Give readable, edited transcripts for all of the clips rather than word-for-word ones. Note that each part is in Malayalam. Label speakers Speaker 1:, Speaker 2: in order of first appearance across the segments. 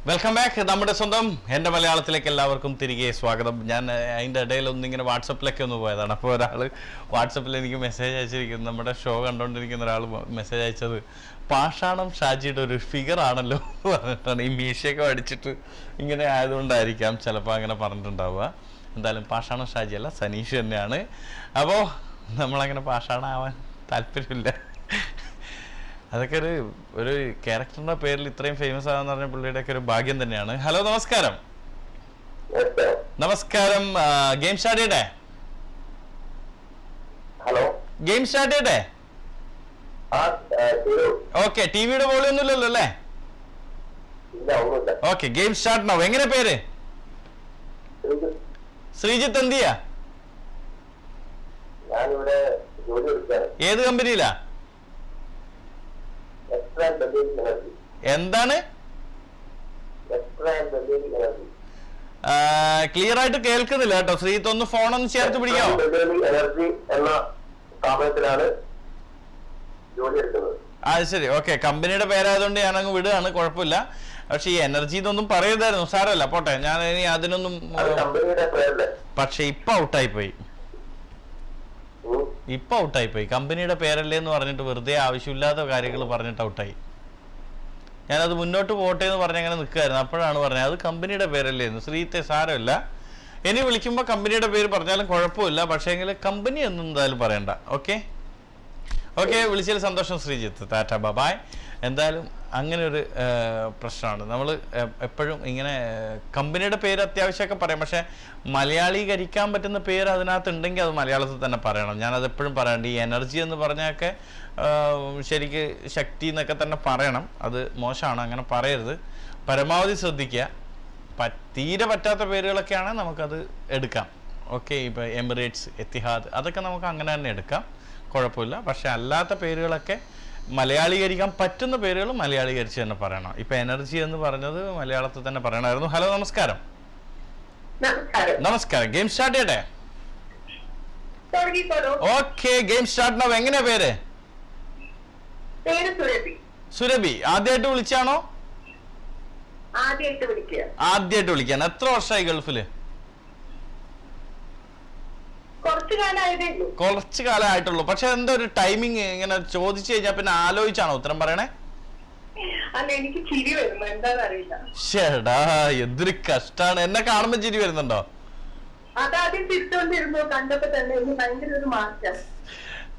Speaker 1: Welcome back. നമ്മുടെ സ്വന്തം എൻ്റെ മലയാളത്തിലേക്ക് എല്ലാവർക്കും തിരികെ സ്വാഗതം. ഞാൻ അതിൻ്റെ ഇടയിലൊന്നിങ്ങനെ വാട്സപ്പിലൊക്കെ ഒന്ന് പോയതാണ്. അപ്പോൾ ഒരാൾ വാട്സപ്പിൽ എനിക്ക് മെസ്സേജ് അയച്ചിരിക്കുന്നു. നമ്മുടെ ഷോ കണ്ടുകൊണ്ടിരിക്കുന്ന ഒരാൾ മെസ്സേജ് അയച്ചത് പാഷാണം ഷാജിയുടെ ഒരു ഫിഗർ ആണല്ലോ എന്ന് പറഞ്ഞിട്ടാണ്. ഈ മീശയൊക്കെ അടിച്ചിട്ട് ഇങ്ങനെ ആയതുകൊണ്ടായിരിക്കാം ചിലപ്പോൾ അങ്ങനെ പറഞ്ഞിട്ടുണ്ടാവുക. എന്തായാലും പാഷാണം ഷാജി അല്ല, സനീഷ് തന്നെയാണ്. അപ്പോൾ നമ്മളങ്ങനെ പാഷാണമാവാൻ താല്പര്യമില്ല. അതൊക്കെ ഒരു ക്യാരക്ടറിന്റെ പേരിൽ ഇത്രയും ഫേമസ് ആകാന്ന് പറഞ്ഞ പുള്ളിയുടെ ഒക്കെ ഒരു ഭാഗ്യം തന്നെയാണ്. ഹലോ, നമസ്കാരം. നമസ്കാരം. ഗെയിം സ്റ്റാർട്ട് ചെയ്യട്ടെ? ഗെയിം സ്റ്റാർട്ട് ചെയ്യട്ടെ? ഓക്കെ. ടിവിയുടെ വോളിയം ഒന്നും ഇല്ലല്ലോ അല്ലേ? Okay, game start now. എങ്ങനെ പേര്? ശ്രീജിത്ത്. എന്തിയാ? ഏത് കമ്പനിയിലാ? എന്താണ്? ക്ലിയർ ആയിട്ട് കേൾക്കുന്നില്ല കേട്ടോ. ശ്രീജിത്ത്, ഒന്ന് ഫോണൊന്ന് ചേർത്ത് പിടിക്കാമോ? അത് ശരി. ഓക്കെ, കമ്പനിയുടെ പേരായതുകൊണ്ട് ഞാൻ അങ്ങ് വിടുകയാണ്, കുഴപ്പമില്ല. പക്ഷെ ഈ എനർജി എന്നൊന്നും പറയരുതായിരുന്നു. സാരമല്ല, പോട്ടെ. ഞാൻ ഇനി അതിനൊന്നും. പക്ഷെ ഇപ്പൊ ഔട്ടായിപ്പോയി. കമ്പനിയുടെ പേരല്ലേ എന്ന് പറഞ്ഞിട്ട് വെറുതെ ആവശ്യമില്ലാത്ത കാര്യങ്ങൾ പറഞ്ഞിട്ട് ഔട്ടായി. ഞാനത് മുന്നോട്ട് പോട്ടെ എന്ന് പറഞ്ഞ് അങ്ങനെ നിൽക്കുമായിരുന്നു. അപ്പോഴാണ് പറഞ്ഞത് അത് കമ്പനിയുടെ പേരല്ലേ എന്ന്. ശ്രീത്തെ, സാരമില്ല, ഇനി വിളിക്കുമ്പോൾ കമ്പനിയുടെ പേര് പറഞ്ഞാലും കുഴപ്പമില്ല. പക്ഷേ എങ്കിൽ കമ്പനി ഒന്നും എന്തായാലും പറയണ്ട. ഓക്കെ, വിളിച്ചതിൽ സന്തോഷം ശ്രീജിത്ത്. ടാറ്റ, ബൈ. എന്തായാലും അങ്ങനെ ഒരു പ്രശ്നമാണ്. നമ്മൾ എപ്പോഴും ഇങ്ങനെ കമ്പനിയുടെ പേര് അത്യാവശ്യമൊക്കെ പറയാം, പക്ഷെ മലയാളീകരിക്കാൻ പറ്റുന്ന പേര് അതിനകത്ത് ഉണ്ടെങ്കിൽ അത് മലയാളത്തിൽ തന്നെ പറയണം. ഞാനത് എപ്പോഴും പറയാറുണ്ട്. ഈ എനർജി എന്ന് പറഞ്ഞൊക്കെ ശരിക്ക് ശക്തി എന്നൊക്കെ തന്നെ പറയണം. അത് മോശമാണ്, അങ്ങനെ പറയരുത്. പരമാവധി ശ്രദ്ധിക്കുക. തീരെ പറ്റാത്ത പേരുകളൊക്കെയാണ് നമുക്കത് എടുക്കാം. ഓക്കെ, ഇപ്പോൾ എമിറേറ്റ്സ്, എത്തിഹാദ്, അതൊക്കെ നമുക്ക് അങ്ങനെ തന്നെ എടുക്കാം, കുഴപ്പമില്ല. പക്ഷെ അല്ലാത്ത പേരുകളൊക്കെ മലയാളീകരിക്കാൻ പറ്റുന്ന പേരുകൾ മലയാളീകരിച്ച് തന്നെ പറയണം. ഇപ്പൊ എനർജി എന്ന് പറഞ്ഞത് മലയാളത്തിൽ തന്നെ പറയണമായിരുന്നു. ഹലോ, നമസ്കാരം. നമസ്കാരം. ഗെയിം സ്റ്റാർട്ട് ചെയ്യട്ടെ? Okay, game start now. എങ്ങനെയാ പേര്? സുരഭി. ആദ്യമായിട്ട് വിളിച്ചാണോ? ആദ്യമായിട്ട് വിളിക്കാൻ. എത്ര വർഷമായി ഗൾഫില്? കുറച്ച് കാലമായിട്ടുള്ളൂ. പക്ഷെ എന്തോ ഒരു ടൈമിങ് ഇങ്ങനെ ചോദിച്ചു കഴിഞ്ഞാൽ പിന്നെ ആലോചിച്ചാണോ ഉത്തരം പറയണേ? ചേടാ, എന്തൊരു കഷ്ടാണ്. എന്നെ കാണുമ്പോ ചിരി വരുന്നുണ്ടോ?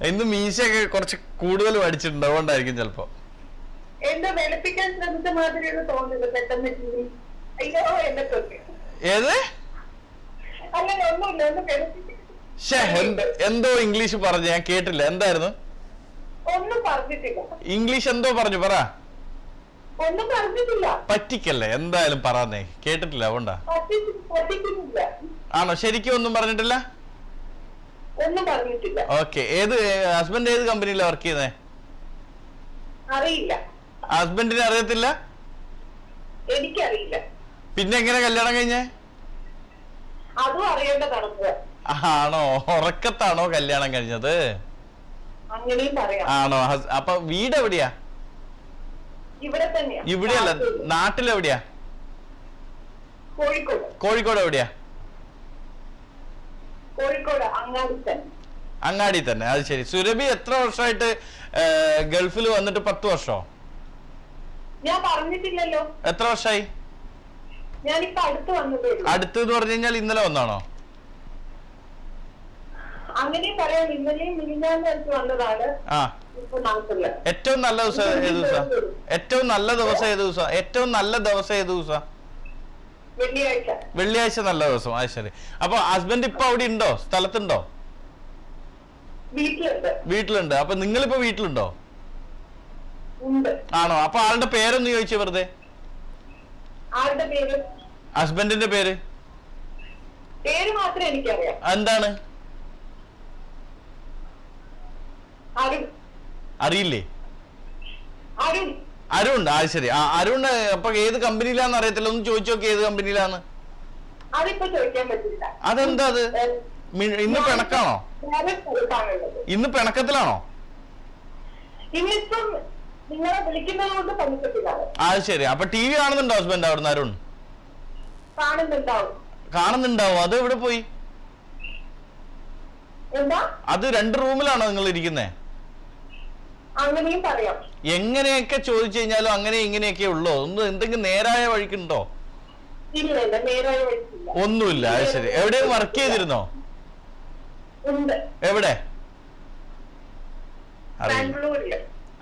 Speaker 1: ഇന്ന് മീശയൊക്കെ കുറച്ച് കൂടുതൽ പഠിച്ചിട്ടുണ്ട്, അതുകൊണ്ടായിരിക്കും ചിലപ്പോ. ഏത്? എന്തോ ഇംഗ്ലീഷ് പറഞ്ഞു, ഞാൻ കേട്ടില്ല. എന്തായിരുന്നു? ഇംഗ്ലീഷ് എന്തോ പറഞ്ഞു, പറ. പറ്റിക്കല്ലേ? എന്തായാലും പറഞ്ഞേ, കേട്ടിട്ടില്ല, അതുകൊണ്ടാ. ആണോ? ശരിക്കും ഒന്നും പറഞ്ഞിട്ടില്ല? ഓക്കെ. ഹസ്ബൻഡ് ഏത് കമ്പനിയിലാ വർക്ക് ചെയ്യുന്നേ? ഹസ്ബൻഡിനെ അറിയത്തില്ല? എനിക്കറിയില്ല. പിന്നെ എങ്ങനെ കല്യാണം കഴിഞ്ഞേ? അതും അറിയേണ്ടതാണ്. ആണോ? ഉറക്കത്താണോ കല്യാണം കഴിഞ്ഞത്? ആണോ? അപ്പൊ വീട് എവിടെയാ? ഇവിടെയല്ല, നാട്ടിലെവിടെയാ? കോഴിക്കോട് എവിടെയാ? അങ്ങാടി തന്നെ. അത് ശരി. സുരഭി എത്ര വർഷമായിട്ട് ഗൾഫിൽ വന്നിട്ട്? 10 വർഷോ? ഞാൻ പറഞ്ഞിട്ടില്ലല്ലോ. എത്ര വർഷമായി? അടുത്ത് എന്ന് പറഞ്ഞു കഴിഞ്ഞാൽ ഇന്നലെ വന്നാണോ? ഏറ്റവും നല്ല ദിവസം ഏത് ദിവസം? ഏറ്റവും നല്ല ദിവസം ഏത് ദിവസം? ഏറ്റവും നല്ല ദിവസം ഏത് ദിവസം? വെള്ളിയാഴ്ച നല്ല ദിവസം. അത് ശരി. അപ്പൊ ഹസ്ബൻഡ് ഇപ്പൊ അവിടെ ഉണ്ടോ? സ്ഥലത്തുണ്ടോ? വീട്ടിലുണ്ട്. അപ്പൊ നിങ്ങളിപ്പോ വീട്ടിലുണ്ടോ? ആണോ? അപ്പൊ ആളുടെ പേരൊന്ന് ചോദിച്ചു വെറുതെ. ഹസ്ബൻഡിന്റെ പേര് എന്താണ്? അറിയില്ലേ? അരുൺ. അത് ശരി. അരുൺ. അപ്പൊ ഏത് കമ്പനിയിലാന്ന് അറിയത്തില്ല, ഒന്ന് ചോദിച്ചു നോക്കി ഏത് കമ്പനിയിലാന്ന്. അതെന്താ അത്? ഇന്ന് പിണക്കാണോ? ഇന്ന് പിണക്കത്തിലാണോ?
Speaker 2: നിങ്ങളെ വിളിക്കുന്നത് കൊണ്ട് പണിക്കത്തിലാണ്.
Speaker 1: അത് ശരി. അപ്പൊ ടി വി കാണുന്നുണ്ടോ ഹസ്ബൻഡ് അവിടുന്ന്? അരുൺ കാണുന്നുണ്ടാവും. അത് എവിടെ പോയി?
Speaker 2: എന്താ
Speaker 1: അത് 2 റൂമിലാണോ നിങ്ങൾ ഇരിക്കുന്നേ?
Speaker 2: അങ്ങനെയും പറയാം.
Speaker 1: എങ്ങനെയൊക്കെ ചോദിച്ചു കഴിഞ്ഞാലും അങ്ങനെ ഇങ്ങനെയൊക്കെ ഉള്ളോ? എന്തെങ്കിലും നേരായ വഴിക്കുണ്ടോ? ഒന്നുമില്ല. അത് ശരി. എവിടെയും വർക്ക് ചെയ്തിരുന്നോ? എവിടെ?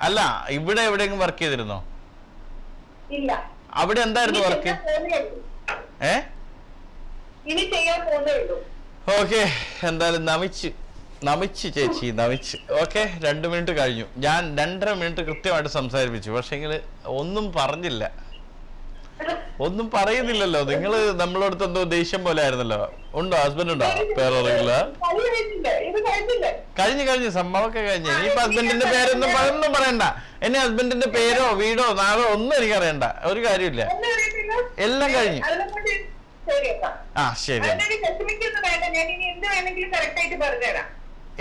Speaker 1: അല്ല, ഇവിടെ എവിടെയെങ്കിലും വർക്ക് ചെയ്തിരുന്നോ? അവിടെ എന്തായിരുന്നു വർക്ക്? ഓക്കെ, എന്തായാലും നമിച്ച് ചേച്ചി, നമിച്ച്. ഓക്കെ, 2 മിനിറ്റ് കഴിഞ്ഞു. ഞാൻ 2.5 മിനിറ്റ് കൃത്യമായിട്ട് സംസാരിപ്പിച്ചു. പക്ഷെങ്കിൽ ഒന്നും പറഞ്ഞില്ല, ഒന്നും പറയുന്നില്ലല്ലോ. നിങ്ങൾ നമ്മളടുത്ത് എന്തോ ദേഷ്യം പോലെ ആയിരുന്നല്ലോ. ഉണ്ടോ? ഹസ്ബൻഡ് ഉണ്ടോ? പേരറിയില്ല. കഴിഞ്ഞു സംഭവമൊക്കെ കഴിഞ്ഞു. ഇനിയിപ്പോ ഹസ്ബൻഡിന്റെ പേരൊന്നും പറയണ്ട. എന്നെ ഹസ്ബൻഡിന്റെ പേരോ വീടോ നാടോ ഒന്നും എനിക്ക് അറിയണ്ട. ഒരു കാര്യമില്ല, എല്ലാം കഴിഞ്ഞു. ആ ശരി.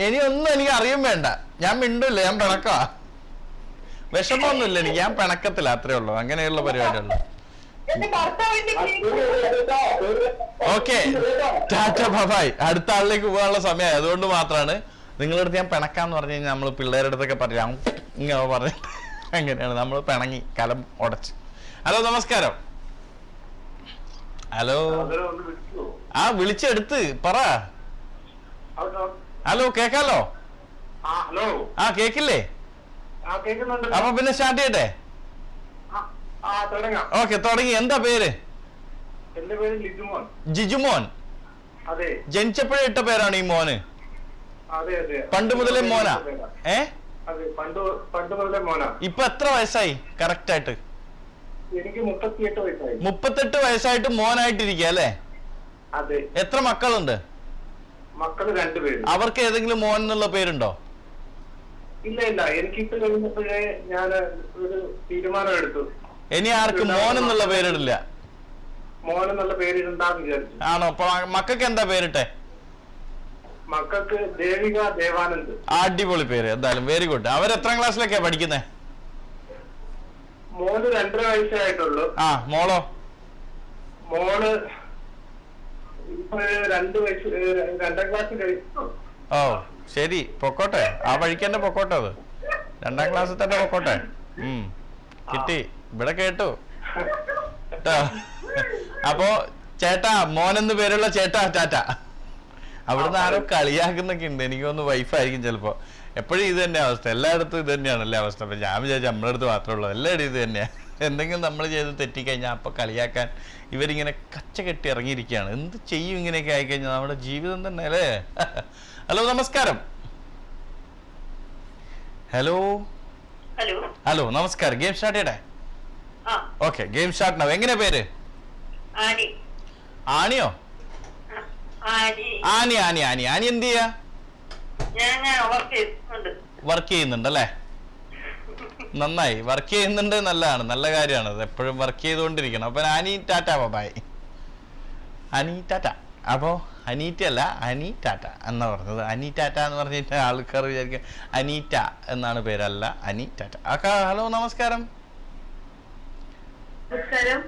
Speaker 1: ഇനി ഒന്നും എനിക്ക് അറിയും വേണ്ട. ഞാൻ മിണ്ടൂല്ല, ഞാൻ പിണക്കാ. വിഷമമൊന്നുമില്ല എനിക്ക്, ഞാൻ പിണക്കത്തില്ല. അത്രേ ഉള്ളൂ. അങ്ങനെയുള്ള പരിപാടിയുള്ളൂ. Okay, Tata by. അടുത്ത ആളിലേക്ക് പോകാനുള്ള സമയമായി. അതുകൊണ്ട് മാത്രമാണ് നിങ്ങളുടെ അടുത്ത് ഞാൻ പിണക്കാന്ന് പറഞ്ഞു കഴിഞ്ഞാൽ നമ്മൾ പിള്ളേരുടെ അടുത്തൊക്കെ പറയാം ഇങ്ങനെ പറഞ്ഞിട്ട് അങ്ങനെയാണ് നമ്മൾ പിണങ്ങി കലം ഉടച്ച്. ഹലോ, നമസ്കാരം. ഹലോ. ആ, വിളിച്ചെടുത്ത് പറ. ഹലോ, കേക്കാലോ? ആ, കേക്കില്ലേ? അപ്പൊ പിന്നെ സ്റ്റാർട്ട് ചെയ്യട്ടെ? ഓക്കെ, തുടങ്ങി. എന്താ പേര്? ജിജുമോൻ. ജനിച്ചപ്പോഴേ ഇട്ട പേരാണ് ഈ മോന്? പണ്ട് മുതലേ മോനാ? ഇപ്പൊ എത്ര വയസ്സായി കറക്റ്റ് ആയിട്ട്? 38 വയസ്സായിട്ട് മോനായിട്ടിരിക്കുക അല്ലേ? എത്ര മക്കളുണ്ട്?
Speaker 3: മക്കള് 2 പേര്.
Speaker 1: അവർക്ക് ഏതെങ്കിലും മോൻ എന്നുള്ള പേരുണ്ടോ?
Speaker 3: ഇല്ല, എനിക്കിപ്പോ കഴിഞ്ഞപ്പോഴേ ഞാൻ ഒരു തീരുമാനം എടുത്തു.
Speaker 1: ഇനി ആർക്കും മോൻ എന്നുള്ള പേരിടില്ല?
Speaker 3: മോൻ എന്നുള്ള പേരിടണ്ടാന്ന് വിചാരിച്ചു.
Speaker 1: ആണോ? അപ്പൊ മക്കൾക്ക് എന്താ പേരിട്ടെ?
Speaker 3: മക്കൾക്ക് ദേവിക, ദേവാനന്ദ്.
Speaker 1: അടിപൊളി പേര്. എന്തായാലും വെരി ഗുഡ്. അവർ എത്രാം ക്ലാസ്സിലൊക്കെയാ പഠിക്കുന്നേ?
Speaker 3: മോന് 2.5 വയസ്സായിട്ടുള്ളൂ.
Speaker 1: ആ, മോളോ?
Speaker 3: മോള് ഇപ്പൊ 2 വയസ്സ്, 2ാം ക്ലാസ് കഴിഞ്ഞു.
Speaker 1: ഓ ശരി, പൊക്കോട്ടെ. ആ വഴിക്ക് തന്നെ പൊക്കോട്ടെ. അത് 2ാം ക്ലാസ്സിൽ തന്നെ പൊക്കോട്ടെ. കിട്ടി, ഇവിടെ കേട്ടു. അപ്പോ ചേട്ടാ, മോനെന്ന് പേരുള്ള ചേട്ടാ ടാറ്റ. അവിടുന്ന് ആരോ കളിയാക്കുന്നൊക്കെ ഉണ്ട്. എനിക്കൊന്ന് വൈഫായിരിക്കും ചിലപ്പോ. എപ്പോഴും ഇത് തന്നെ അവസ്ഥ, എല്ലായിടത്തും ഇത് തന്നെയാണല്ലേ അവസ്ഥ. അപ്പൊ ഞാൻ വിചാരിച്ചു നമ്മുടെ അടുത്ത് മാത്രമേ ഉള്ളൂ. എല്ലായിടും ഇത് തന്നെയാ. എന്തെങ്കിലും നമ്മൾ ചെയ്ത് തെറ്റിക്കഴിഞ്ഞാൽ അപ്പൊ കളിയാക്കാൻ ഇവരിങ്ങനെ കച്ച കെട്ടി ഇറങ്ങിയിരിക്കുകയാണ്. എന്ത് ചെയ്യും ഇങ്ങനെയൊക്കെ ആയിക്കഴിഞ്ഞാൽ? നമ്മുടെ ജീവിതം തന്നെ അല്ലേ? ഹലോ, നമസ്കാരം. ഹലോ, നമസ്കാരം. ഗെയിം സ്റ്റാർട്ട് ചെയ്യട്ടെ? ഓക്കെ, ഗെയിം സ്റ്റാർട്ട് ആവും. എങ്ങനെയാ പേര്? ആണിയോ? ആനി. ആനി എന്ത് ചെയ്യാ? വർക്ക് ചെയ്യുന്നുണ്ടല്ലേ? നന്നായി, വർക്ക് ചെയ്യുന്നുണ്ട്. നല്ലതാണ്, നല്ല കാര്യമാണ്. അത് എപ്പോഴും വർക്ക് ചെയ്തുകൊണ്ടിരിക്കണം. അപ്പൊ ആനി ടാറ്റ ബൈ. അനി ടാറ്റ. അപ്പോ അനീറ്റ അല്ല, അനി ടാറ്റ എന്നാ പറഞ്ഞത്. അനി ടാറ്റ എന്ന് പറഞ്ഞിട്ട് ആൾക്കാർ വിചാരിക്കും അനീറ്റ എന്നാണ് പേരല്ല, അനി ടാറ്റ. ഹലോ, നമസ്കാരം.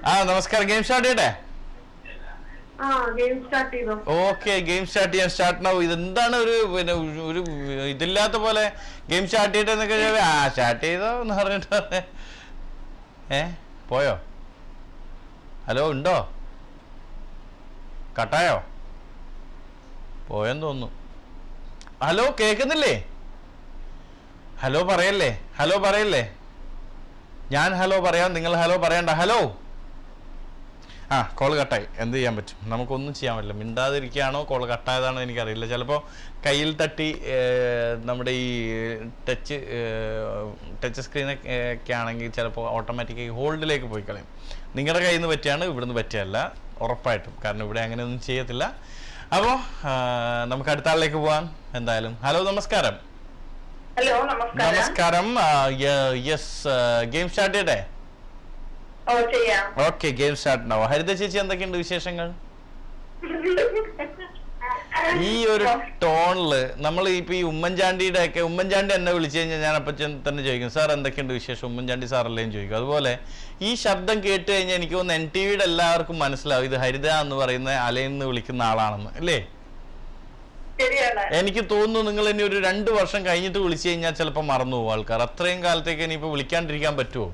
Speaker 1: ആ, നമസ്കാരം. ഗെയിം സ്റ്റാർട്ട് ചെയ്യട്ടെ? ഓക്കെ, ഗെയിം സ്റ്റാർട്ട് ചെയ്യാൻ. സ്റ്റാർട്ട് ആവും. ഇതെന്താണ് ഒരു ഇതില്ലാത്ത പോലെ ഗെയിം സ്റ്റാർട്ട് ചെയ്തിട്ട് എന്നൊക്കെ സ്റ്റാർട്ട് ചെയ്തോ എന്ന് പറഞ്ഞിട്ട് പോയോ? ഹലോ, ഉണ്ടോ? കട്ടായോ? പോയെന്ന് തോന്നുന്നു. ഹലോ, കേൾക്കുന്നില്ലേ? ഹലോ പറയല്ലേ? ഞാൻ ഹലോ പറയാം, നിങ്ങൾ ഹലോ പറയണ്ട. ഹലോ. കോൾ കട്ടായി. എന്ത് ചെയ്യാൻ പറ്റും? നമുക്കൊന്നും ചെയ്യാൻ പറ്റില്ല. മിണ്ടാതിരിക്കുകയാണോ കോൾ കട്ടായതാണോ എനിക്കറിയില്ല. ചിലപ്പോൾ കയ്യിൽ തട്ടി നമ്മുടെ ഈ ടച്ച് സ്ക്രീനൊക്കെ ആണെങ്കിൽ ചിലപ്പോൾ ഓട്ടോമാറ്റിക്കായി ഹോൾഡിലേക്ക് പോയി കളയും. നിങ്ങളുടെ കയ്യിൽ നിന്ന് പറ്റിയാണ്, ഇവിടുന്ന് പറ്റിയല്ല ഉറപ്പായിട്ടും. കാരണം ഇവിടെ അങ്ങനെയൊന്നും ചെയ്യത്തില്ല. അപ്പോൾ നമുക്ക് അടുത്ത ആളിലേക്ക് പോവാം. എന്തായാലും ഹലോ, നമസ്കാരം. നമസ്കാരം. യെസ്, ഗെയിം സ്റ്റാർട്ട് ചെയ്യട്ടെ? ഓക്കെ, ഗെയിം സ്റ്റാർട്ട് ആവും. ഹരിത ചേച്ചി, എന്തൊക്കെയുണ്ട് വിശേഷങ്ങൾ? ഈ ഒരു ടോണില് നമ്മൾ ഇപ്പൊ ഈ ഉമ്മൻചാണ്ടിയുടെ ഒക്കെ ഉമ്മൻചാണ്ടി എന്നെ വിളിച്ചു കഴിഞ്ഞാൽ ഞാൻ അപ്പൊ തന്നെ ചോദിക്കും, സാർ എന്തൊക്കെയുണ്ട് വിശേഷം, ഉമ്മൻചാണ്ടി സാറല്ലേന്ന് ചോദിക്കും. അതുപോലെ ഈ ശബ്ദം കേട്ട് കഴിഞ്ഞാൽ എനിക്ക് തോന്നുന്നു NTVയുടെ എല്ലാവർക്കും മനസ്സിലാവും ഇത് ഹരിത എന്ന് പറയുന്ന അലയിൽ നിന്ന് വിളിക്കുന്ന ആളാണെന്ന്, അല്ലേ? എനിക്ക് തോന്നുന്നു നിങ്ങൾ ഇനി ഒരു 2 വർഷം കഴിഞ്ഞിട്ട് വിളിച്ചു കഴിഞ്ഞാൽ ചിലപ്പോൾ മറന്നു പോകും ആൾക്കാർ. അത്രയും കാലത്തേക്ക് ഇനിയിപ്പോ വിളിക്കാണ്ടിരിക്കാൻ പറ്റുമോ?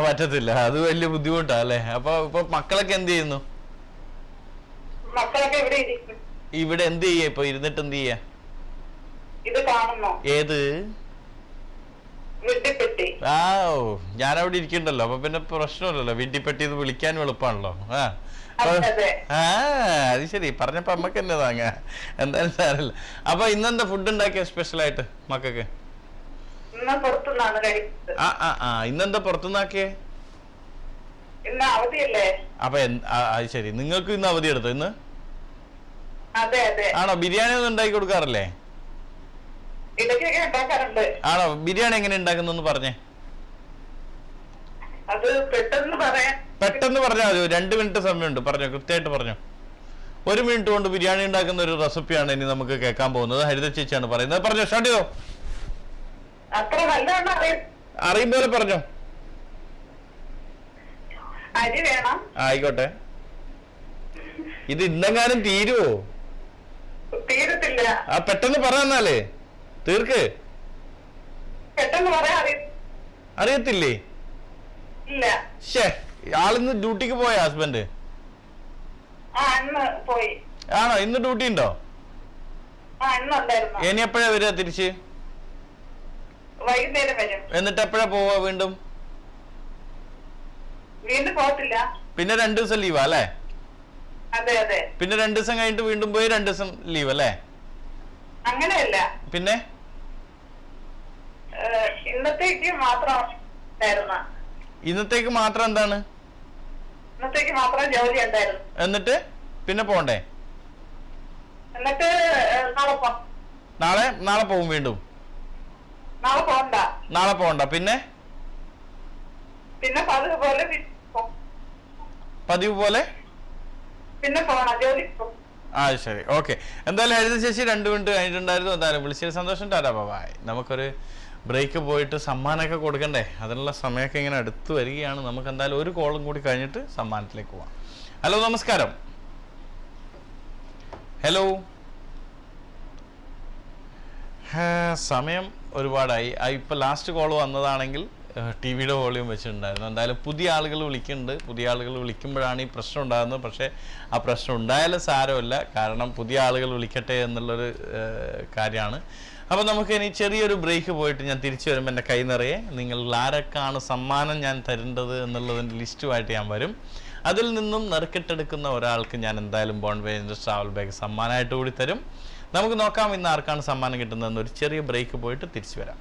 Speaker 1: പറ്റത്തില്ല. അത് വലിയ ബുദ്ധിമുട്ടാ അല്ലേ? അപ്പൊ ഇപ്പൊ മക്കളൊക്കെ എന്ത് ചെയ്യുന്നു? ഇവിടെ എന്ത് ചെയ്യാ ഇപ്പൊ ഇരുന്നിട്ട് എന്ത് ചെയ്യാ? ഏത്? ആ ഓ, ഞാനവിടെ ഇരിക്കണ്ടല്ലോ, അപ്പൊ പിന്നെ പ്രശ്നമില്ലല്ലോ. വീട്ടിൽപ്പെട്ടി ഇത് വിളിക്കാനും എളുപ്പമാണല്ലോ. അത് ശരി, പറഞ്ഞപ്പോ അമ്മക്ക് എന്നെ താങ്ങ. എന്തായാലും സാരല്ല. അപ്പൊ ഇന്നെന്താ ഫുഡ് ഉണ്ടാക്കിയ സ്പെഷ്യലായിട്ട് മക്കൾക്ക്? ഇന്നെന്താ പുറത്തുനിന്നാക്കിയേ? അപ്പൊ അത് ശരി, നിങ്ങൾക്ക് ഇന്ന് അവധി എടുത്തോ ഇന്ന്? ആണോ? ബിരിയാണി ഒന്നും ഉണ്ടാക്കി കൊടുക്കാറില്ലേ? ആണോ? ബിരിയാണി എങ്ങനെ ഉണ്ടാക്കുന്നൊന്ന് പറഞ്ഞേ. പെട്ടെന്ന് പറഞ്ഞാൽ മതി, 2 മിനിറ്റ് സമയമുണ്ട്. പറഞ്ഞോ, കൃത്യമായിട്ട് പറഞ്ഞോ. 1 മിനിറ്റ് കൊണ്ട് ബിരിയാണി ഉണ്ടാക്കുന്ന ഒരു റെസിപ്പിയാണ് ഇനി നമുക്ക് കേൾക്കാൻ പോകുന്നത്. ഹരിത ചേച്ചിയാണ് പറയുന്നത്. പറഞ്ഞോ, സ്റ്റാർട്ട് ചെയ്തോ. അറിയും പോലെ പറഞ്ഞോ. ആയിക്കോട്ടെ. ഇത് ഇന്നെങ്ങാനും തീരുവോ? ആ പെട്ടെന്ന് പറയാന്നാലേ തീർക്ക്. അറിയത്തില്ലേ? ശേ, ആളിന്ന് ഡ്യൂട്ടിക്ക് പോയ ഹസ്ബൻഡ്? ആണോ? ഇന്ന് ഡ്യൂട്ടി ഉണ്ടോ? ഇനി എപ്പോഴാ വരിക തിരിച്ച്? എന്നിട്ട് എപ്പോഴാ പോവാ വീണ്ടും? പിന്നെ 2 ദിവസം ലീവാ അല്ലേ? പിന്നെ 2 ദിവസം കഴിഞ്ഞിട്ട് വീണ്ടും പോയി 2 ദിവസം ലീവ് അല്ലേ?
Speaker 2: അങ്ങനെയല്ല.
Speaker 1: പിന്നെ
Speaker 2: ഇന്നത്തേക്ക് മാത്രം
Speaker 1: എന്താണ്?
Speaker 2: ഇന്നത്തേക്ക് മാത്രം ജോലി ഉണ്ടായിരുന്നു.
Speaker 1: എന്നിട്ട് പിന്നെ പോണ്ടേ?
Speaker 2: എന്നിട്ട്
Speaker 1: നാളെ പോവും വീണ്ടും? നാളെ പോണ്ട. പിന്നെ പതിവ് പോലെ
Speaker 2: പിന്നെ പോണം ജോലി.
Speaker 1: ആ ശരി, ഓക്കെ. എന്തായാലും ഹരിത ചേച്ചി 2 മിനിറ്റ് കഴിഞ്ഞിട്ടുണ്ടായിരുന്നു. എന്തായാലും വിളിച്ചതിൽ സന്തോഷം. Tata bye. നമുക്കൊരു ബ്രേക്ക് പോയിട്ട് സമ്മാനമൊക്കെ കൊടുക്കണ്ടേ? അതിനുള്ള സമയമൊക്കെ ഇങ്ങനെ അടുത്ത് വരികയാണ്. നമുക്ക് എന്തായാലും ഒരു കോളും കൂടി കഴിഞ്ഞിട്ട് സമ്മാനത്തിലേക്ക് പോവാം. ഹലോ, നമസ്കാരം. ഹലോ, സമയം ഒരുപാടായി. ഇപ്പൊ ലാസ്റ്റ് കോൾ വന്നതാണെങ്കിൽ TV-യുടെ വോളിയം വെച്ചിട്ടുണ്ടായിരുന്നു. എന്തായാലും പുതിയ ആളുകൾ വിളിക്കുന്നുണ്ട്. പുതിയ ആളുകൾ വിളിക്കുമ്പോഴാണ് ഈ പ്രശ്നം ഉണ്ടാകുന്നത്. പക്ഷേ ആ പ്രശ്നം ഉണ്ടായാലും സാരമില്ല, കാരണം പുതിയ ആളുകൾ വിളിക്കട്ടെ എന്നുള്ളൊരു കാര്യമാണ്. അപ്പോൾ നമുക്ക് ഇനി ചെറിയൊരു ബ്രേക്ക് പോയിട്ട് ഞാൻ തിരിച്ചു വരുമ്പോൾ എൻ്റെ കൈ നിറയെ നിങ്ങൾ ആരൊക്കെയാണ് സമ്മാനം ഞാൻ തരേണ്ടത് എന്നുള്ളതിൻ്റെ ലിസ്റ്റുമായിട്ട് ഞാൻ വരും. അതിൽ നിന്നും നറുക്കിട്ടെടുക്കുന്ന ഒരാൾക്ക് ഞാൻ എന്തായാലും ബോൺവേജ് ട്രാവൽ ബാഗ് സമ്മാനമായിട്ട് കൂടി തരും. നമുക്ക് നോക്കാം ഇന്ന് ആർക്കാണ് സമ്മാനം കിട്ടുന്നതെന്ന്. ഒരു ചെറിയ ബ്രേക്ക് പോയിട്ട് തിരിച്ചു വരാം.